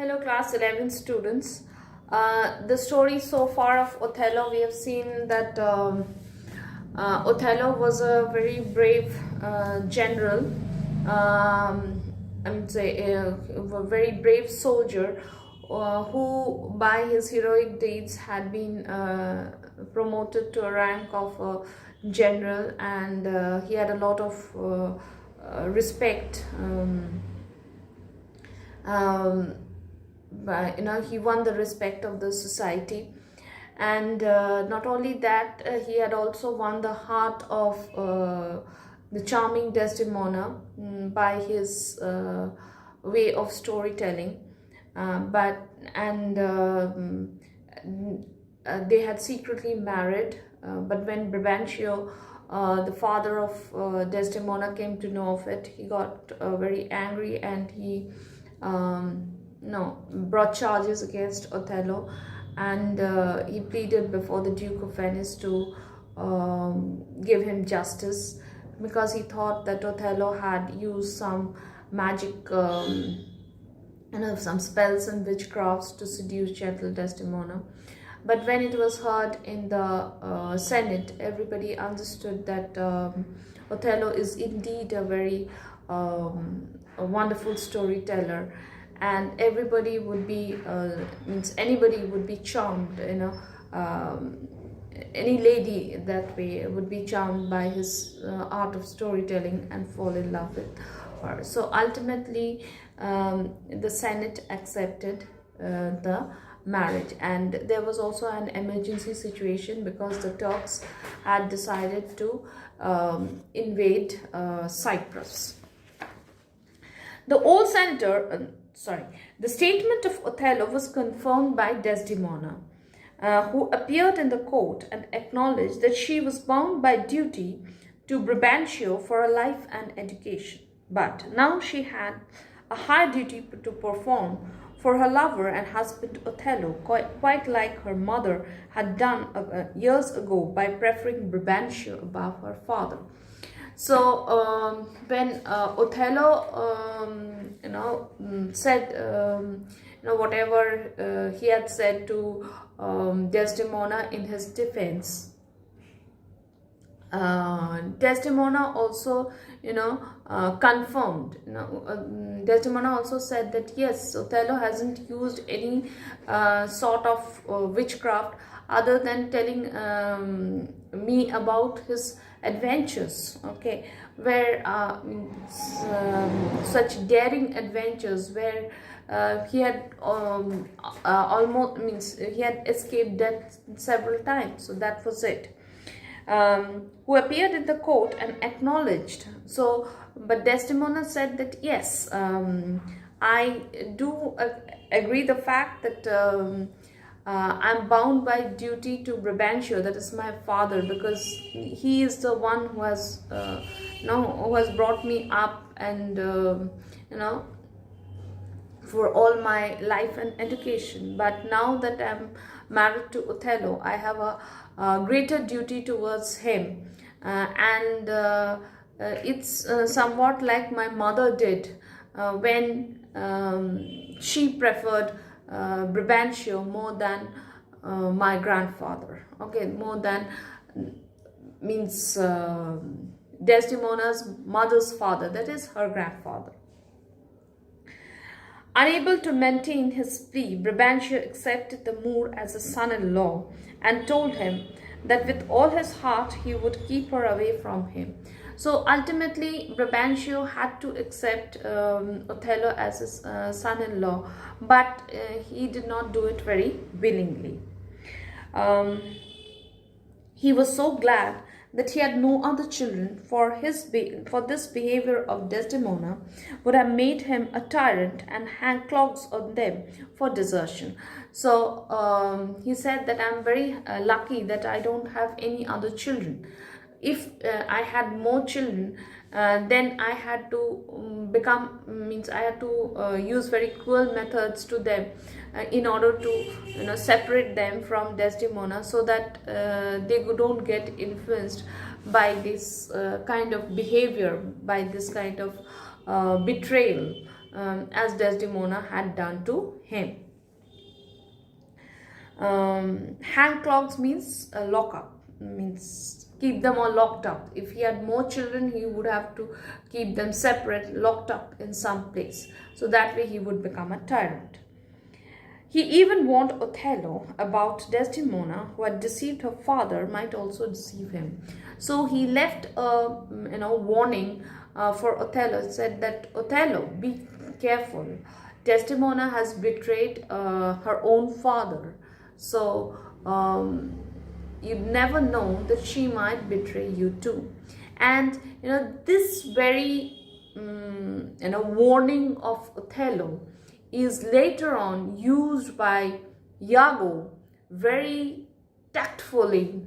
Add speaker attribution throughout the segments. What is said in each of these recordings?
Speaker 1: Hello class 11 students. The story so far of Othello, we have seen that Othello was a very brave general, I would say a very brave soldier who by his heroic deeds had been promoted to a rank of a general, and he had a lot of respect. He won the respect of the society, and not only that, he had also won the heart of the charming Desdemona by his way of storytelling. But and They had secretly married, but when Brabantio, the father of Desdemona, came to know of it, he got very angry, and he brought charges against Othello, and he pleaded before the Duke of Venice to give him justice, because he thought that Othello had used some magic, some spells and witchcrafts to seduce gentle Desdemona. But when it was heard in the Senate, everybody understood that Othello is indeed a very a wonderful storyteller, and everybody would be anybody would be charmed, any lady that way would be charmed by his art of storytelling and fall in love with her. So ultimately the Senate accepted the marriage, and there was also an emergency situation because the Turks had decided to invade Cyprus. The statement of Othello was confirmed by Desdemona, who appeared in the court and acknowledged that she was bound by duty to Brabantio for a life and education. But now she had a high duty to perform for her lover and husband Othello, quite like her mother had done years ago by preferring Brabantio above her father. So when Othello, said, whatever he had said to Desdemona in his defense, Desdemona also, confirmed. Desdemona also said that yes, Othello hasn't used any sort of witchcraft other than telling me about his adventures. Okay, where such daring adventures where he had he had escaped death several times. So that was it. Who appeared in the court and acknowledged. So, but Desdemona said that yes, I do agree the fact that I'm bound by duty to Brabantio, that is my father, because he is the one who has who has brought me up, and for all my life and education. But now that I'm married to Othello, I have a greater duty towards him, and it's somewhat like my mother did when she preferred Brabantio more than my grandfather. Okay, more than means Desdemona's mother's father, that is her grandfather. Unable to maintain his plea, Brabantio accepted the Moor as a son-in-law and told him that with all his heart he would keep her away from him. So ultimately, Brabantio had to accept Othello as his son-in-law, but he did not do it very willingly. He was so glad that he had no other children, for this behavior of Desdemona would have made him a tyrant and hang clogs on them for desertion. So he said that I'm very lucky that I don't have any other children. If I had more children, then I had to I had to use very cruel methods to them in order to separate them from Desdemona, so that they don't get influenced by this kind of behavior, by this kind of betrayal as Desdemona had done to him. Hang clogs means lock up, means keep them all locked up. If he had more children, he would have to keep them separate, locked up in some place. So that way he would become a tyrant. He even warned Othello about Desdemona, who had deceived her father, might also deceive him. So he left a warning for Othello. It said that, Othello, be careful. Desdemona has betrayed her own father. So you never know that she might betray you too. And this very warning of Othello is later on used by Iago very tactfully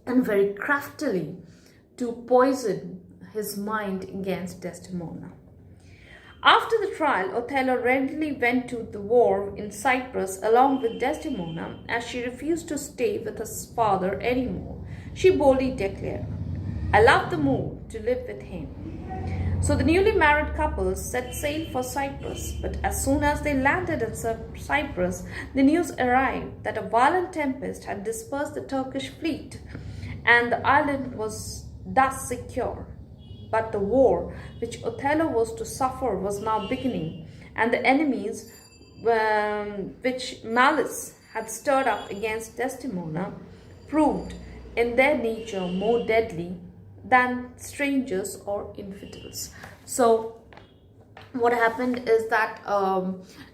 Speaker 1: and very craftily to poison his mind against Desdemona. After the trial, Othello readily went to the war in Cyprus along with Desdemona, as she refused to stay with her father anymore. She boldly declared, "I love the move to live with him." So the newly married couple set sail for Cyprus, but as soon as they landed at Cyprus, the news arrived that a violent tempest had dispersed the Turkish fleet, and the island was thus secure. But the war which Othello was to suffer was now beginning, and the enemies which malice had stirred up against Desdemona proved in their nature more deadly than strangers or infidels. So what happened is that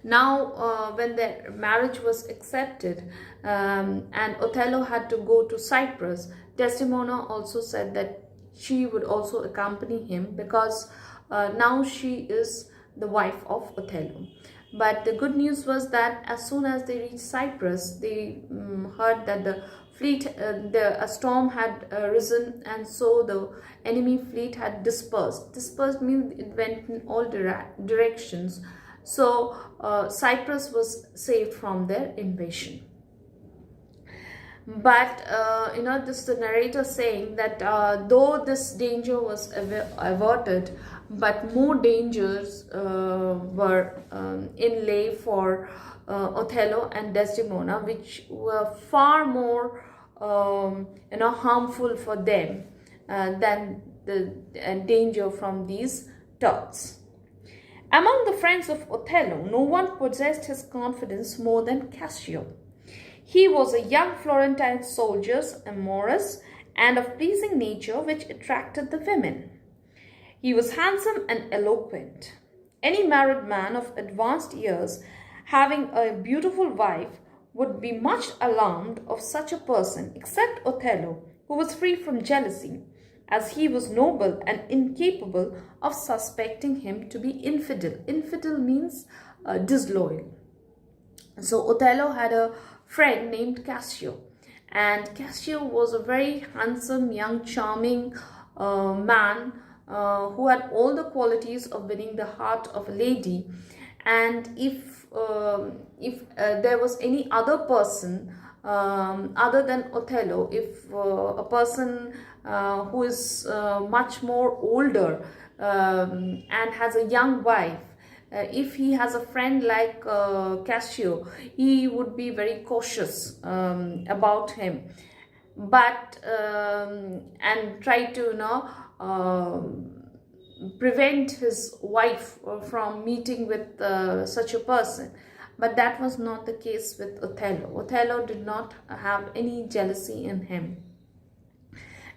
Speaker 1: now when their marriage was accepted and Othello had to go to Cyprus, Desdemona also said that she would also accompany him, because now she is the wife of Othello. But the good news was that as soon as they reached Cyprus, they heard that the fleet, a storm had risen, and so the enemy fleet had dispersed. Dispersed means it went in all directions. So Cyprus was saved from their invasion. But this is the narrator saying that though this danger was averted, but more dangers were in lay for Othello and Desdemona, which were far more harmful for them than the danger from these Turks. Among the friends of Othello, no one possessed his confidence more than Cassio. He was a young Florentine soldier, amorous, and of pleasing nature, which attracted the women. He was handsome and eloquent. Any married man of advanced years having a beautiful wife would be much alarmed of such a person, except Othello, who was free from jealousy, as he was noble and incapable of suspecting him to be infidel. Infidel means disloyal. So Othello had a friend named Cassio, and Cassio was a very handsome, young, charming man who had all the qualities of winning the heart of a lady. And if there was any other person other than Othello, if a person who is much more older and has a young wife, if he has a friend like Cassio, he would be very cautious about him, but and try to prevent his wife from meeting with such a person. But that was not the case with Othello. Othello did not have any jealousy in him,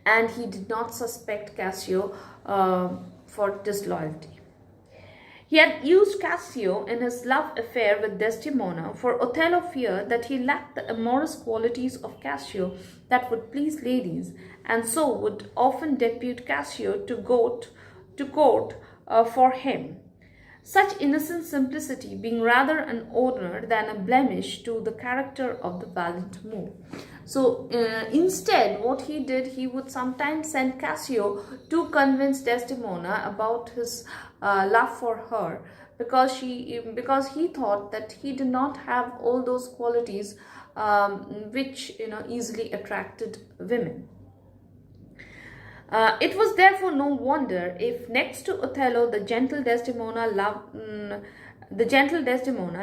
Speaker 1: and he did not suspect Cassio for disloyalty. He had used Cassio in his love affair with Desdemona, for Othello feared that he lacked the amorous qualities of Cassio that would please ladies, and so would often depute Cassio to court for him. Such innocent simplicity being rather an honor than a blemish to the character of the valiant Moor. So instead, what he did, he would sometimes send Cassio to convince Desdemona about his love for her, because he thought that he did not have all those qualities which easily attracted women. It was therefore no wonder if, next to Othello, the gentle Desdemona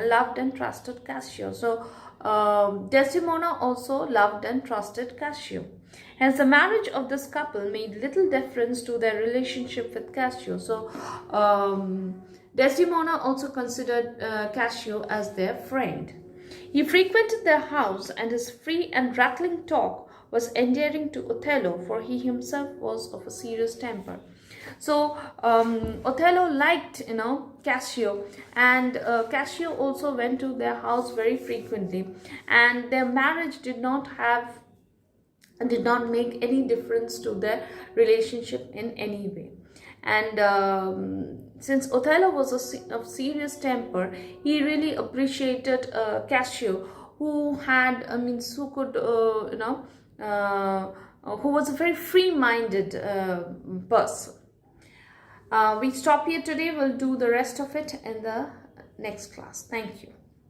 Speaker 1: loved and trusted Cassio. So Desdemona also loved and trusted Cassio. Hence, the marriage of this couple made little difference to their relationship with Cassio. So Desdemona also considered Cassio as their friend. He frequented their house, and his free and rattling talk was endearing to Othello, for he himself was of a serious temper. So Othello liked, Cassio, and Cassio also went to their house very frequently, and their marriage did not make any difference to their relationship in any way. And since Othello was of serious temper, he really appreciated Cassio, who had, who could, who was a very free-minded person. We stop here today. We'll do the rest of it in the next class. Thank you.